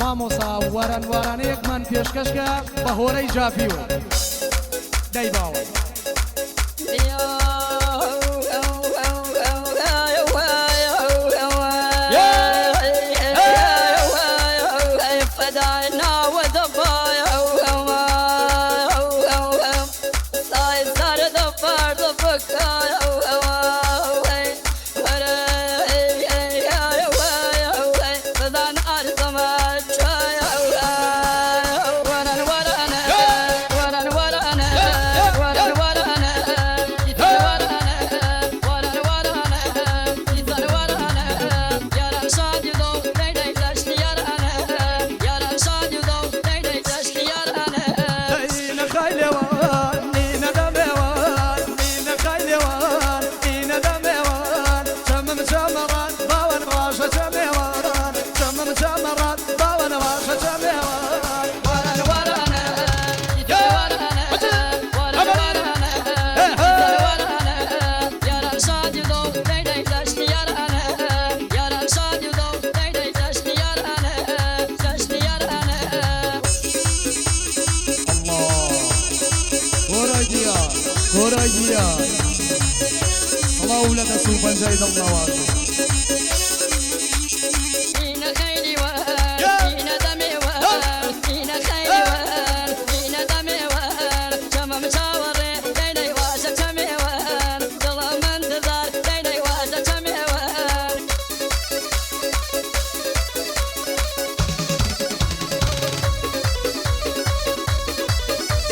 مامۆسا وەران وارانەیەکمان پێشکەشکە بە هۆرەی جافیوە دەی باوە الله ولد سوبا جيد النواز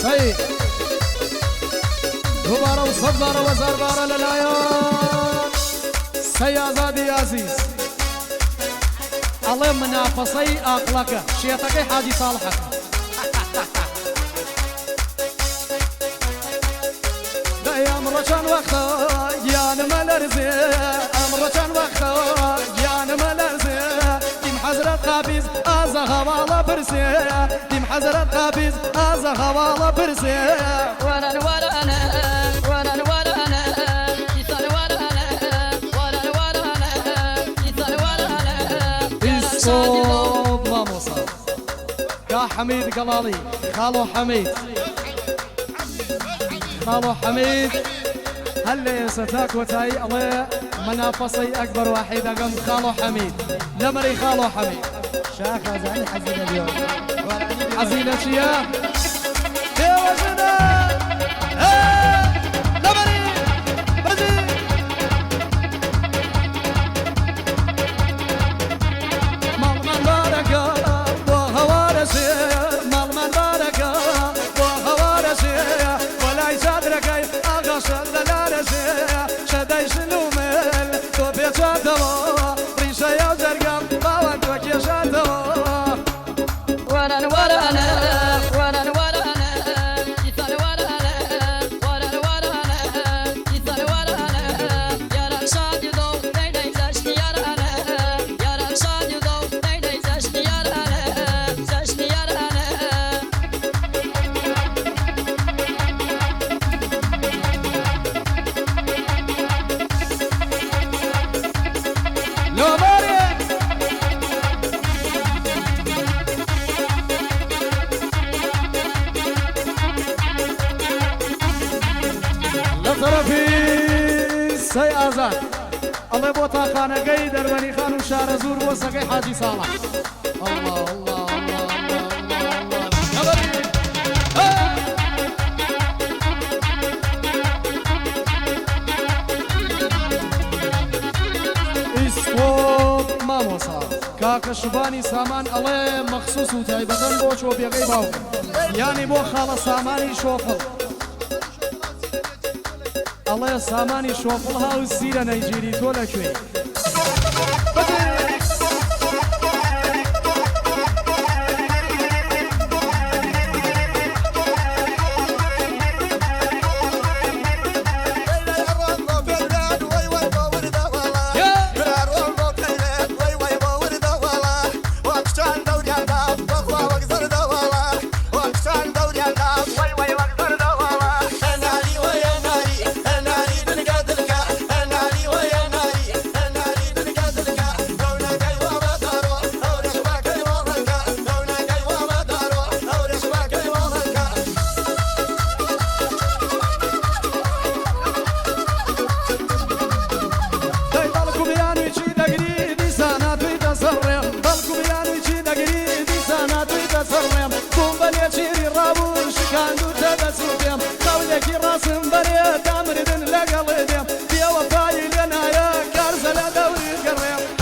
سيد دوباره و صدباره و زرباره للایان سیازادی عزیز الله منافسه اقلقه شیطقی حاجی صالحه ده امر چند وقتا یان ملرزه امر چند وقتا یان ملرزه دیم حضرت قابیز از حوالا برسه دیم حضرت قابیز از حوالا برسه ورن ورنه صوب ماموسا يا حميد قلالي خالو حميد خالو حميد هل ستاك وتاي الله منافسي اكبر واحد اقم خالو حميد نمري خالو حميد شاخ زعلي حزينه اليوم حزينه يا وزنا نمري رزي طرفي سي آزاد الله بوتا خانة قي دربني خانو شار زور بوسقي حاجي صالح الله الله الله الله الله اسكوب ماموسا كاكا شباني سامان الله مخصوص وتايبتن بوشو بيغي باو يعني بو خالة ساماني شوفل الله سامانی شوفل ها و زیر نیجیری تو لکوی بريد تمردن لقلدم في وفاي لنا يا كرزل دوري قريم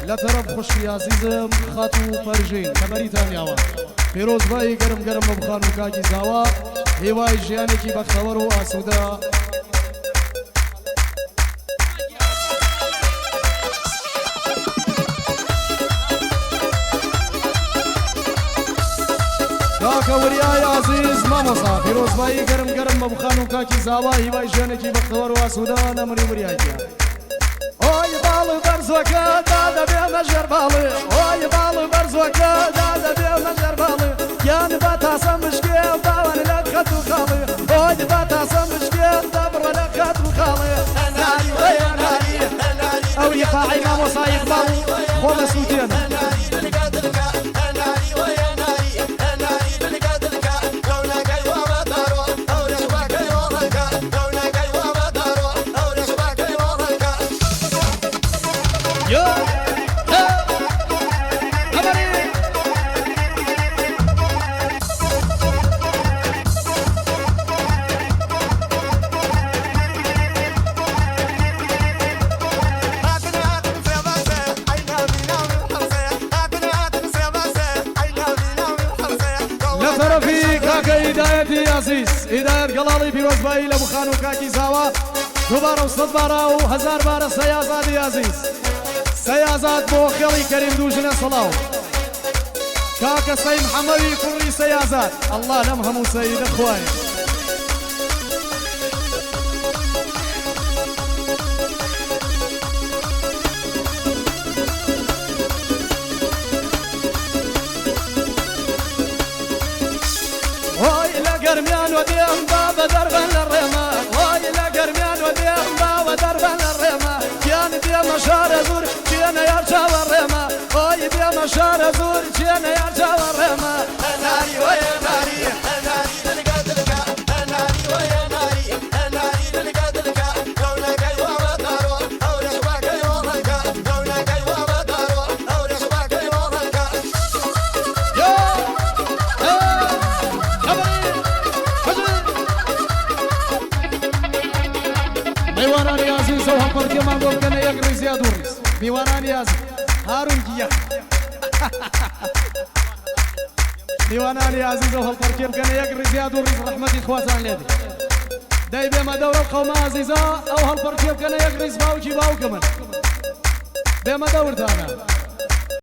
لطرف خوشی عزیزم خاتو فرجین کبریتان یاوان پیروز بایی گرم گرم مبخان و کاکی زاوا هیوای جیانی کی بختور و آسوده کاکا وریای عزیز ماموسا پیروز بایی گرم گرم مبخان و کاکی زاوا هیوای جیانی کی بختور و آسوده نمری وریای جیان باڵ بەرزۆکە دادەبێ مەژێر باڵێ ئۆی باڵ بەرزۆکە دادەبێ مەژێر باڵێ یان بە تاسە مشکێ باوان لە خەت و خاڵێ ئۆی بە تاسە مشکێ دەبڕە لە خەت و خاڵێ هەناری وەیە هەناری ئەو ریفاعی مامۆسای ئیقباڵ خۆ لە سووتێنە هدايتي عزيز هداية قلالي في وزباي لبخان وكاكي زاوا دوباره وصد باره وهزار باره سيازات يا عزيز سيازات بوخيلي كريم دوجنا صلاو كاكا سي محمدي كوري سيازات الله نمهم سيد اخواني قرميان وديم بابا دربا للريمة واي لا قرميان وديم بابا دربا للريمة كيان ديما شار زور كيان يرجع والريمة واي ديما شار زور كيان يرجع والريمة هناري ويا ناري هناري لقدرك هناري ويا ناري هناري لقدرك لولا قيوة ودارو أو رشبك يومك لولا قيوة ودارو أو رشبك يومك میوانانی عزیز و هم پر که من گفت کنه یک ریز یا دو ریز میوانانی عزیز هارون کیا میوانانی عزیز و هم پر که کنه یک ریز یا دو ریز رحمتی خواتان لیدی دای بیم دور القوم عزیزا او هم پر که کنه یک ریز باو کی باو کمن بیم دور دانا